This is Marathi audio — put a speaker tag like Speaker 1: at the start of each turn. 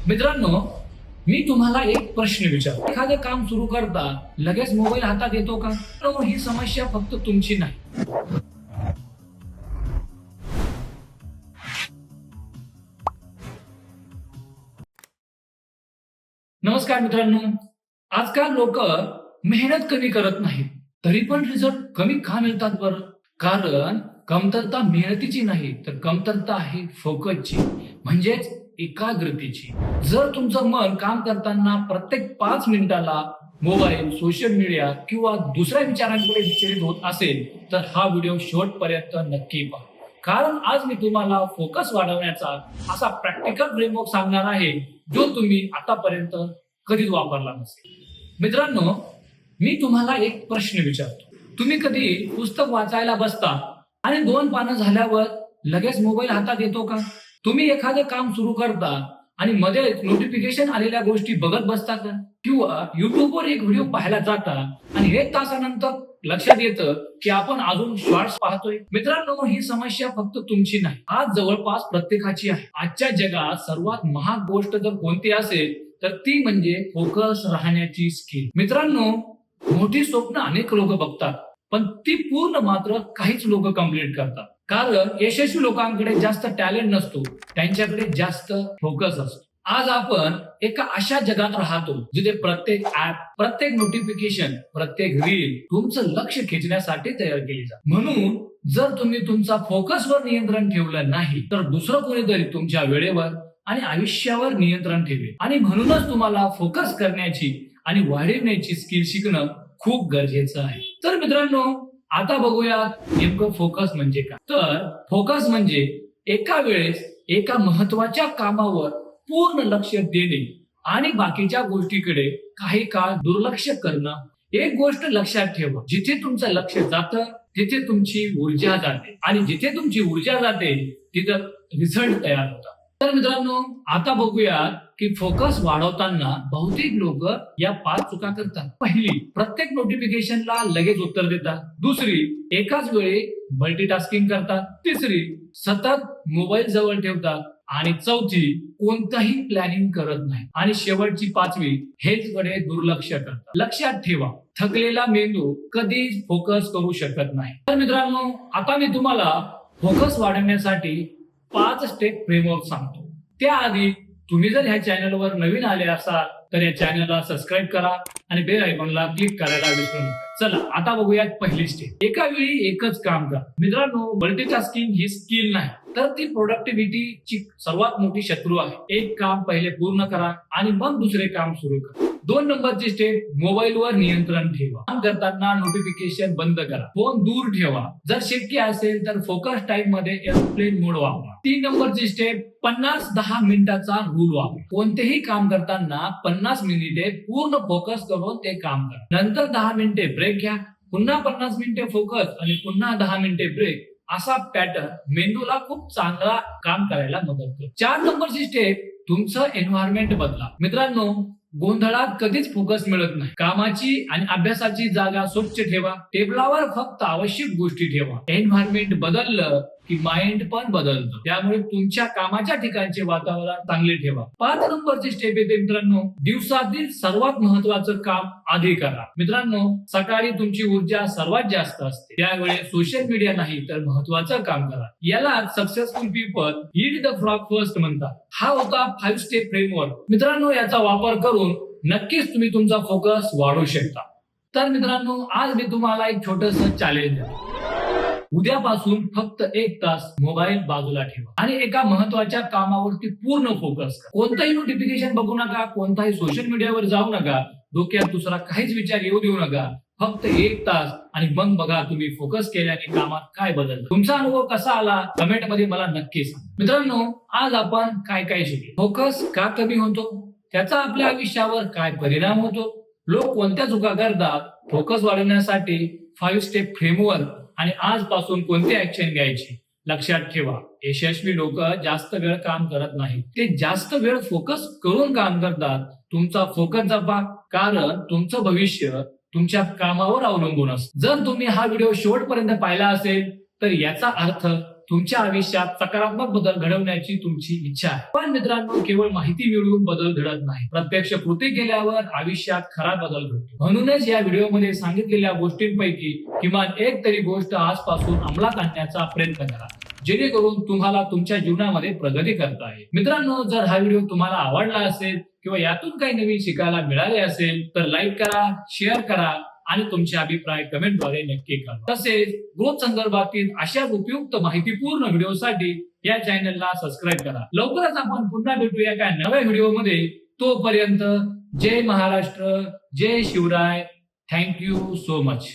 Speaker 1: मित्रांनो, मी तुम्हाला एक प्रश्न विचारतो. एखादं काम सुरू करता लगेच मोबाईल हातात येतो का? तर ही समस्या फक्त तुमची नाही. नमस्कार मित्रांनो. आजकाल लोक मेहनत कमी करत नाहीत, तरी पण रिझल्ट कमी का मिळतात बरं? कारण कमतरता मेहनतीची नाही, तर कमतरता आहे फोकसची, म्हणजेच एकाग्रतेची. जर तुमचं मन काम करताना प्रत्येक 5 मिनिटाला मोबाईल, सोशल मीडिया किंवा दुसऱ्या विचारांकडे विचलित होत असेल, तर हा व्हिडिओ शेवटपर्यंत नक्की पहा. कारण आज मी तुम्हाला फोकस वाढवण्याचा असा प्रॅक्टिकल फ्रेमवर्क सांगणार आहे, जो तुम्ही आतापर्यंत कधीच वापरला नसेल. मित्रांनो, मी तुम्हाला एक प्रश्न विचारतो. तुम्ही कधी पुस्तक वाचायला बसता आणि 2 पानं झाल्यावर लगेच मोबाईल हातात येतो का? तुम्ही एखादं काम सुरू करता आणि मध्ये नोटिफिकेशन आलेल्या गोष्टी बघत बसता का? किंवा युट्यूबवर एक व्हिडिओ पाहायला जाता आणि 1 तासानंतर लक्षात येतं की आपण अजून शॉर्ट्स पाहतोय. मित्रांनो, ही समस्या फक्त तुमची नाही, आज जवळपास प्रत्येकाची आहे. आजच्या जगात सर्वात महाग गोष्ट जर कोणती असेल तर ती म्हणजे फोकस राहण्याची स्किल. मित्रांनो, मोठी स्वप्न अनेक लोक बघतात, पण ती पूर्ण मात्र काहीच लोक कंप्लीट करतात. कारण यशस्वी लोकांकडे जास्त टॅलेंट नसतो, त्यांच्याकडे जास्त फोकस असतो. आज आपण एका अशा जगात राहतो जिथे प्रत्येक ऍप, प्रत्येक नोटिफिकेशन, प्रत्येक रील तुमचं लक्ष खेचण्यासाठी तयार केली जाते. म्हणून जर तुम्ही तुमचा फोकसवर नियंत्रण ठेवलं नाही, तर दुसरं कोणीतरी तुमच्या वेळेवर आणि आयुष्यावर नियंत्रण ठेवेल. आणि म्हणूनच तुम्हाला फोकस करण्याची आणि वाढवण्याची स्किल शिकणं खूप गरजेचं आहे. तर मित्रांनो, आता बघूया नेमकं फोकस म्हणजे काय. तर फोकस म्हणजे एका वेळेस एका महत्वाच्या कामावर पूर्ण लक्ष देणे आणि बाकीच्या गोष्टीकडे काही काळ दुर्लक्ष करणं. एक गोष्ट लक्षात ठेवा, जिथे तुमचं लक्ष जातं तिथे तुमची ऊर्जा जाते, आणि जिथे तुमची ऊर्जा जाते तिथं रिझल्ट तयार होतात. तर मित्रांनो, आता बघूया की फोकस वाढवताना बहुतेक लोक या 5 चुका करतात. पहिली, प्रत्येक नोटिफिकेशनला लगेच उत्तर देतात. दुसरी, एकाच वेळी मल्टीटास्किंग करतात. तिसरी, सतत मोबाईल जवळ ठेवतात. आणि चौथी, कोणताही प्लॅनिंग करत नाही. आणि शेवटची 5वी, हेल्थकडे दुर्लक्ष करतात. लक्षात ठेवा, थकलेला मेंदू कधीच फोकस करू शकत नाही. तर मित्रांनो, आता मी तुम्हाला फोकस वाढवण्यासाठी 5 स्टेप फ्रेमवर्क सांगतो. त्याआधी तुम्ही जर ह्या चॅनलवर नवीन आले असाल तर या चॅनलला सबस्क्राईब करा आणि बेल आयकॉनला क्लिक करायला विसरू नका. चला आता बघूयात पहिली स्टेप. एका वेळी एकच काम करा. मित्रांनो, मल्टीटास्किंग ही स्किल नाही, तर ती प्रोडक्टिव्हिटीची सर्वात मोठी शत्रू आहे. एक काम पहिले पूर्ण करा आणि मग दुसरे काम सुरू करा. 2 नंबरची स्टेप, मोबाईलवर नियंत्रण ठेवा. काम करताना नोटिफिकेशन बंद करा, फोन दूर ठेवा. जर शक्य असेल तर फोकस टाइम मध्ये एअरप्लेन मोड वापरा. 3 नंबरची स्टेप, 50-10 मिनिटाचा रूल वापरा. कोणतेही काम करताना 50 मिनिटे पूर्ण फोकस करून ते काम करा. नंतर 10 मिनिटे ब्रेक घ्या, पुन्हा 50 मिनिटे फोकस आणि पुन्हा 10 मिनिटे ब्रेक. असा पॅटर्न मेंदूला खूप चांगला काम करायला मदत करतो. 4 नंबरची स्टेप, तुमचं एन्व्हायरमेंट बदला. मित्रांनो, गोंधळात कधीच फोकस मिळत नाही. कामाची आणि अभ्यासाची जागा स्वच्छ ठेवा. टेबलावर फक्त आवश्यक गोष्टी ठेवा. एन्व्हायरमेंट बदललं की माइंड पण बदलतं. त्यामुळे तुमच्या कामाच्या ठिकाणचे वातावरण चांगले ठेवा. 5 नंबरची स्टेप येते मित्रांनो, दिवसातील सर्वात महत्वाचं काम आधी करा. मित्रांनो, सकाळी तुमची ऊर्जा सर्वात जास्त असते, त्यावेळी सोशल मीडिया नाही तर महत्वाचं काम करा. याला successful people eat the frog first म्हणतात. हा होता 5 स्टेप फ्रेमवर्क. मित्रांनो, याचा वापर करून नक्कीच तुम्ही तुमचा फोकस वाढवू शकता. तर मित्रांनो, आज मी तुम्हाला एक छोटंसं चॅलेंज देतो. उद्यापासून फक्त 1 तास मोबाईल बाजूला ठेवा आणि एका महत्वाच्या कामावरती पूर्ण फोकस करा. कोणताही नोटिफिकेशन बघू नका, कोणताही सोशल मीडियावर जाऊ नका, डोक्यात दुसरा काहीच विचार येऊ देऊ नका. फक्त 1 तास आणि मग बघा तुम्ही फोकस केल्याने कामात काय बदलतं. तुमचा अनुभव कसा आला कमेंट मध्ये मला नक्की सांगा. मित्रांनो, आज आपण काय काय शिकलो, फोकस का कमी होतो, त्याचा आपल्या आयुष्यावर काय परिणाम होतो, लोक कोणत्या चुका करतात, फोकस वाढवण्यासाठी 5 स्टेप फ्रेमवर्क आणि आजपासून कोणती ऍक्शन घ्यायची. लक्षात ठेवा, यशस्वी लोक जास्त वेळ काम करत नाहीत, ते जास्त वेळ फोकस करून काम करतात. तुमचा फोकस जपा, कारण तुमचं भविष्य तुमच्या कामावर अवलंबून असतं. जर तुम्ही हा व्हिडिओ शेवटपर्यंत पाहिला असेल तर याचा अर्थ तुमच्या आयुष्यात सकारात्मक बदल घडवण्याची तुमची इच्छा आहे. पण मित्रांनो, केवळ माहिती मिळवून बदल घडत नाही, प्रत्यक्ष कृती केल्यावर आयुष्यात खरा बदल घडतो. म्हणूनच या व्हिडिओमध्ये सांगितलेल्या गोष्टींपैकी किमान एक तरी गोष्ट आजपासून अंमलात आणण्याचा प्रयत्न करा, जेणेकरून तुम्हाला तुमच्या जीवनामध्ये प्रगती करता येईल. मित्रांनो, जर हा व्हिडिओ तुम्हाला आवडला असेल किंवा यातून काही नवीन शिकायला मिळाले असेल तर लाईक करा, शेअर करा आणि तुमचे अभिप्राय कमेंटद्वारे नक्की कळवा. तसेच ग्रोथ संदर्भातील अशा उपयुक्त माहितीपूर्ण व्हिडिओसाठी या चॅनलला सबस्क्राईब करा. लवकरच आपण पुन्हा भेटूया एका नव्या व्हिडिओमध्ये. तोपर्यंत जय महाराष्ट्र, जय शिवराय. Thank you so much.